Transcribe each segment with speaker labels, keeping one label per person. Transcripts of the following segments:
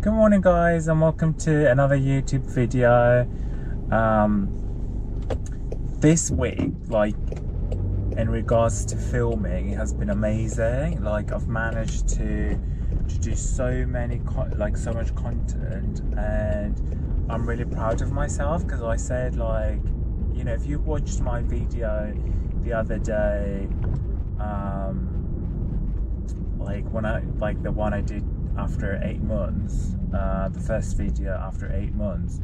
Speaker 1: Good morning guys, and welcome to another YouTube video. This week, like in regards to filming, it has been amazing. Like I've managed to do so much content, and I'm really proud of myself because I said, like, you know, if you watched my video the other day, the one I did after 8 months, the first video after 8 months,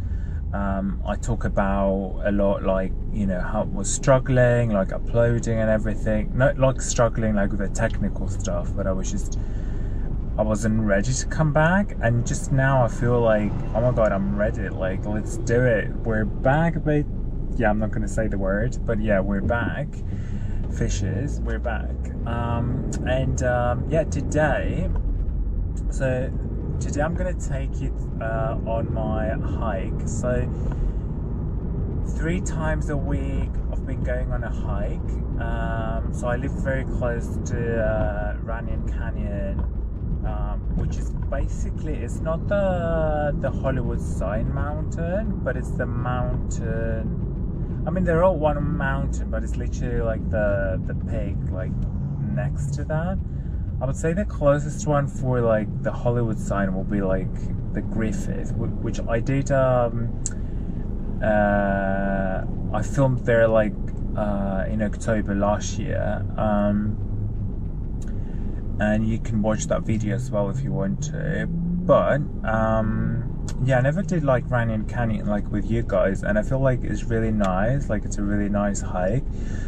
Speaker 1: I talk about a lot, like, you know, how I was struggling, like uploading and everything. Not like struggling like with the technical stuff, but I wasn't ready to come back. And just now I feel like, oh my god, I'm ready, like, let's do it. We're back, but yeah, I'm not gonna say the word, but yeah, we're back. Fishes, we're back. Yeah, today I'm gonna take it on my hike. So 3 times a week I've been going on a hike. So I live very close to Ranyon Canyon, which is basically, it's not the Hollywood sign mountain, but it's the mountain. I mean, they're all one mountain, but it's literally like the peak, like next to that. I would say the closest one for like the Hollywood sign will be like the Griffith, which I did. I filmed there like in October last year, and you can watch that video as well if you want to. But yeah, I never did like Ranyon Canyon like with you guys, and I feel like it's really nice. Like, it's a really nice hike.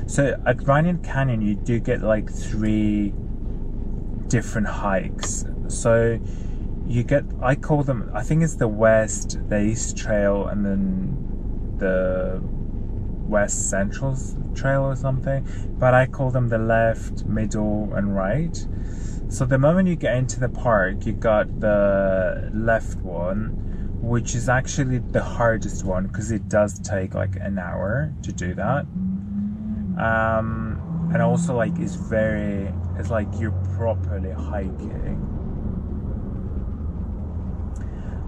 Speaker 1: So at Ranyon Canyon you do get like 3 different hikes. So you get, I call them, I think it's the West, the East Trail, and then the West Central Trail or something, but I call them the left, middle and right. So the moment you get into the park, you got the left one, which is actually the hardest one because it does take like an hour to do that. And also, like, it's like you're properly hiking.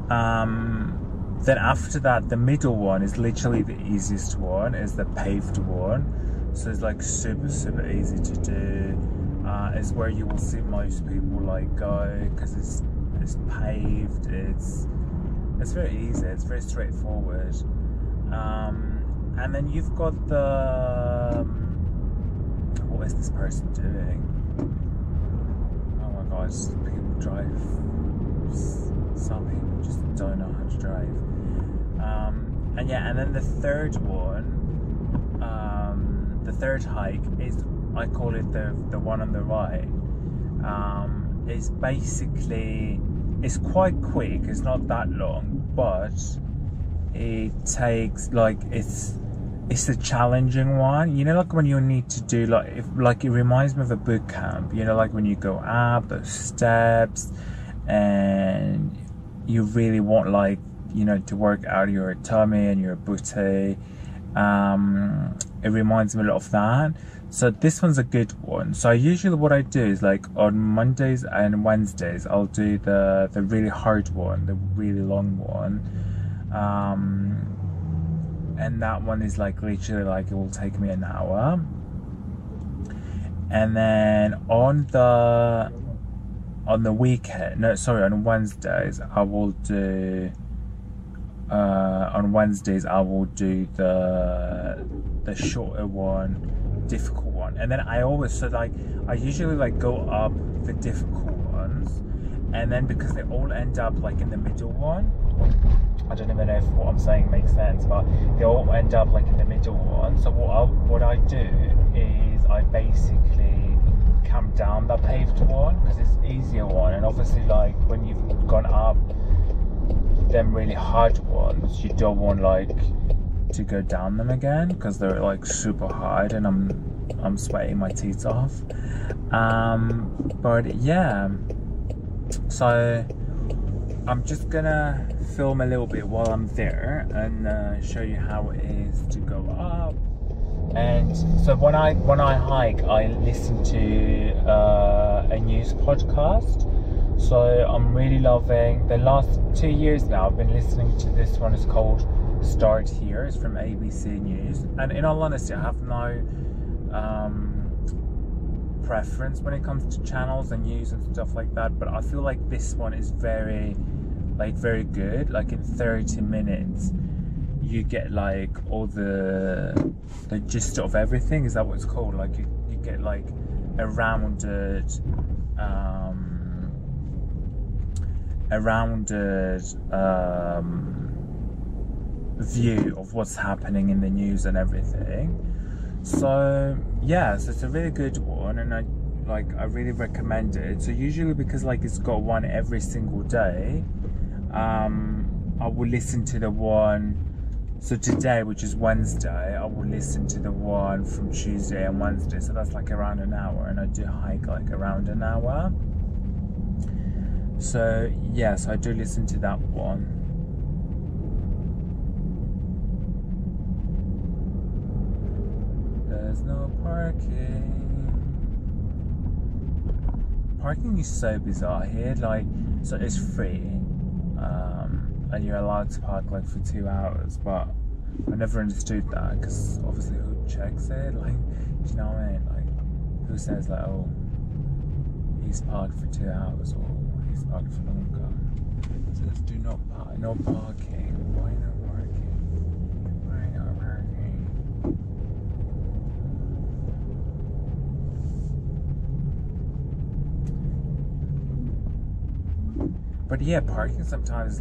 Speaker 1: Then after that, the middle one is literally the easiest one, is the paved one. So it's like super easy to do. It's where you will see most people like go, because it's paved. It's very easy. It's very straightforward. And then you've got the what is this person doing? Oh my god, people drive. Some people just don't know how to drive. And yeah, and then the third one, the third hike is, I call it the one on the right. It's basically, it's quite quick. It's not that long, but it takes, like, it's a challenging one. You know, like when you need to do like it reminds me of a boot camp. You know, like when you go up those steps and you really want, like, you know, to work out your tummy and your booty. It reminds me a lot of that. So this one's a good one. So usually what I do is, like, on Mondays and Wednesdays I'll do the really hard one, the really long one. And that one is like literally, like, it will take me an hour. And then on the weekend, no, sorry, on Wednesdays I will do the shorter one, difficult one. And then I usually like go up the difficult ones, and then because they all end up like in the middle one, I don't even know if what I'm saying makes sense, but they all end up like in the middle one. So what I do is I basically come down the paved one because it's easier one. And obviously, like, when you've gone up them really hard ones, you don't want, like, to go down them again because they're like super hard, and I'm sweating my teeth off. But yeah, so I'm just gonna film a little bit while I'm there and show you how it is to go up. And so when I hike, I listen to a news podcast So I'm really loving the last 2 years now. I've been listening to this one. It's called Start Here. It's from ABC News, and in all honesty, I have no preference when it comes to channels and news and stuff like that, but I feel like this one is very good. Like in 30 minutes you get like all the gist of everything. Is that what it's called? Like you get like a rounded view of what's happening in the news and everything. So yeah, so it's a really good one, and I really recommend it. So usually, because like it's got one every single day, I will listen to the one. So today, which is Wednesday, I will listen to the one from Tuesday and Wednesday. So that's like around an hour, and I do hike like around an hour. So yes, I do listen to that one. There's no parking. Parking is so bizarre here. Like, so it's free, and you're allowed to park like for 2 hours. But I never understood that, because obviously who checks it? Like, do you know what I mean? Like, who says like, oh, he's parked for 2 hours, or he's parked for longer? It says do not park, no parking. Why no parking? Why no parking? But yeah, parking sometimes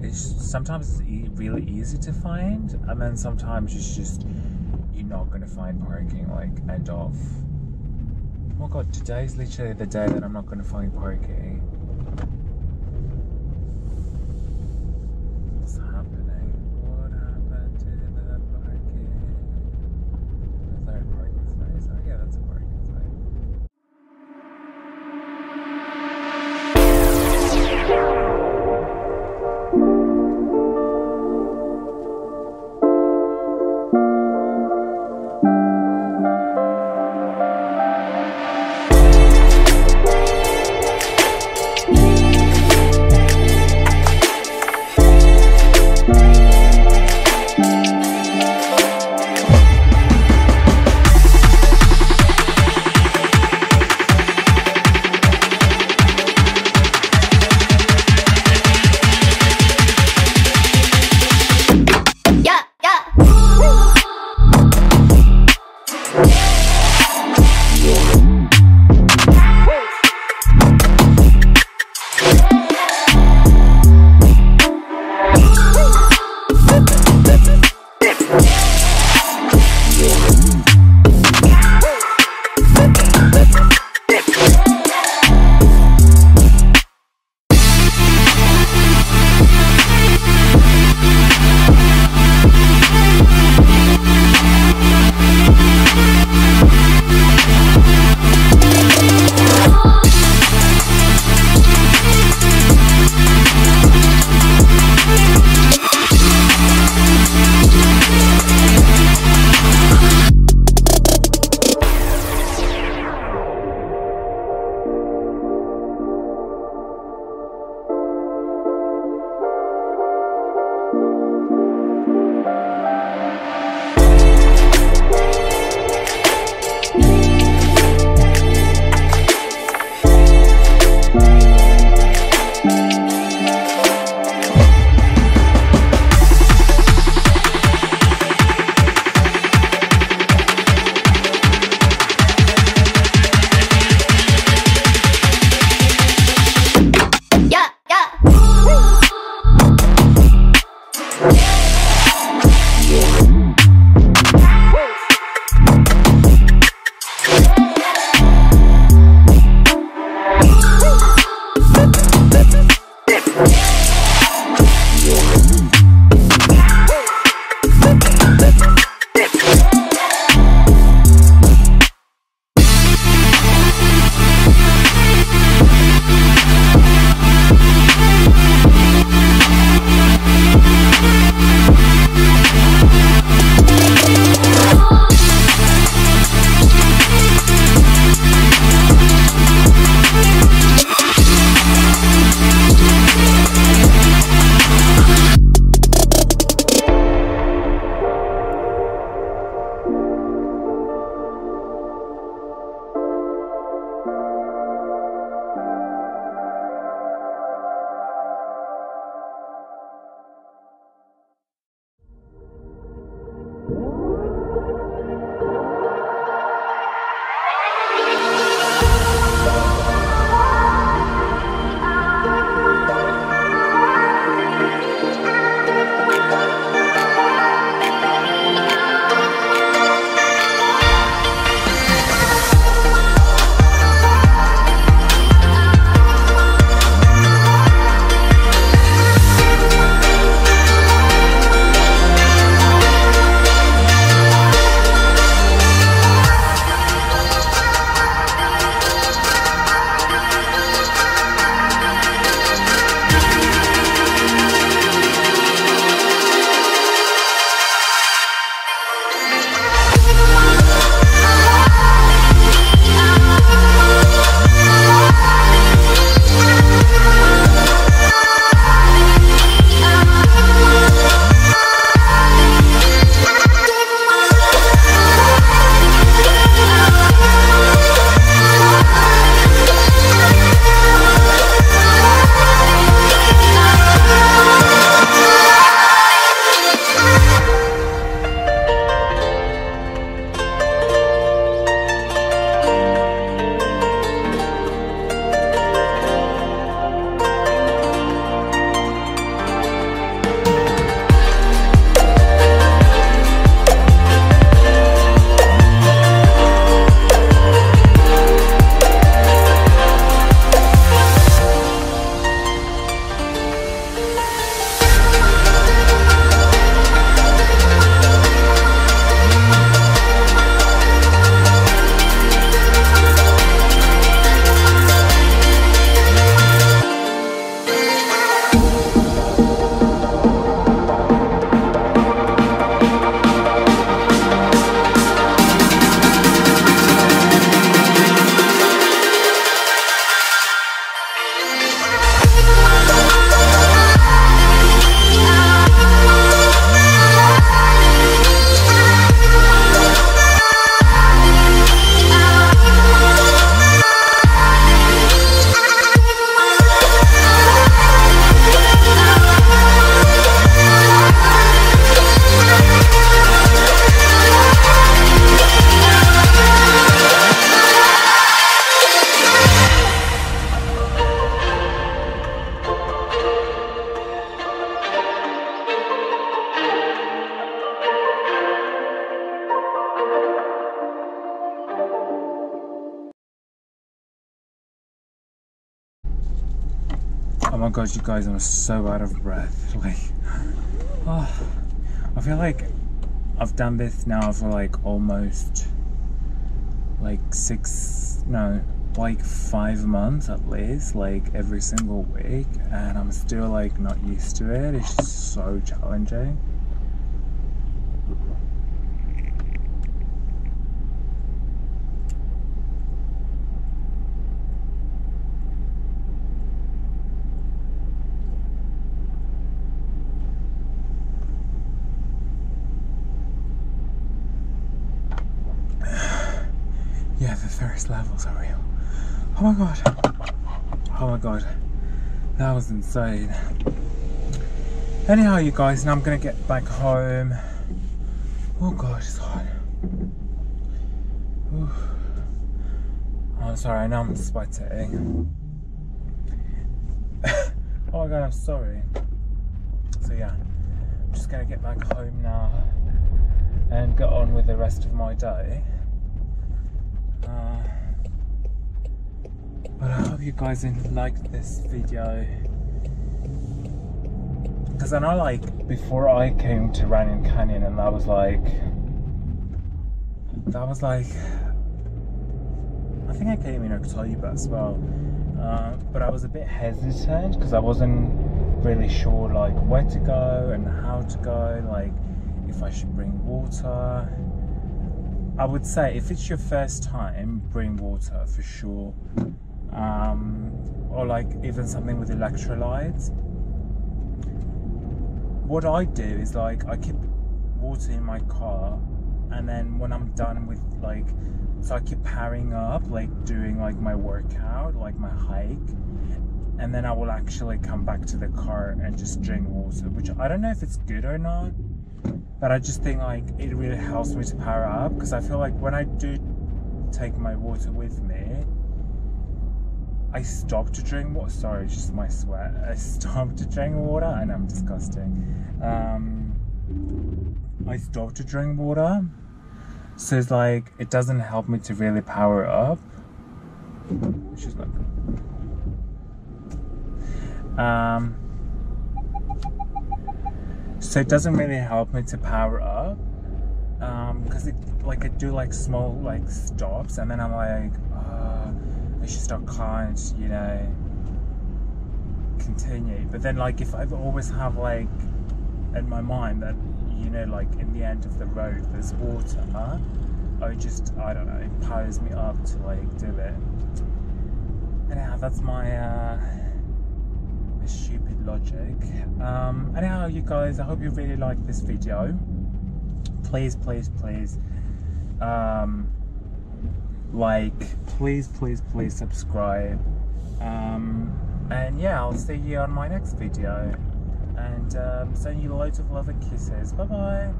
Speaker 1: it's really easy to find, and then sometimes it's just you're not gonna find parking, like end of. Oh my god, today's literally the day that I'm not gonna find parking. What's happening? What happened to the parking? Is there a parking space? Oh yeah, that's a parking space. Oh my god, you guys, I'm so out of breath. Like, oh, I feel like I've done this now for like almost like 5 months at least, like every single week, and I'm still like not used to it. It's just so challenging. Yeah, the thirst levels are real. Oh my god. Oh my god. That was insane. Anyhow, you guys, now I'm gonna get back home. Oh god, it's hot. Ooh. I'm sorry, I know I'm sweating. Oh my god, I'm sorry. So yeah, I'm just gonna get back home now and get on with the rest of my day. But I hope you guys liked this video, because I know like before I came to Ranyon Canyon, and that was like I think I came in October as well, but I was a bit hesitant because I wasn't really sure like where to go and how to go, like if I should bring water. I would say if it's your first time, bring water for sure, or like even something with electrolytes. What I do is like I keep water in my car, and then when I'm done with like, so I keep powering up, like doing like my workout, like my hike, and then I will actually come back to the car and just drink water, which I don't know if it's good or not, but I just think like it really helps me to power up, because I feel like when I do take my water with me, I stop to drink water. Sorry, it's just my sweat. I stop to drink water, and I'm disgusting. I stop to drink water, so it's like it doesn't help me to really power up, which is not good. So it doesn't really help me to power up, because it like I do like small like stops, and then I'm like, I should stop kind, you know, continue. But then like if I always have like in my mind that, you know, like in the end of the road there's water, I don't know, it powers me up to like do it. Anyhow, that's my stupid logic. Anyhow, you guys, I hope you really liked this video. Please like, please subscribe, and yeah, I'll see you on my next video, and send you loads of love and kisses. Bye bye.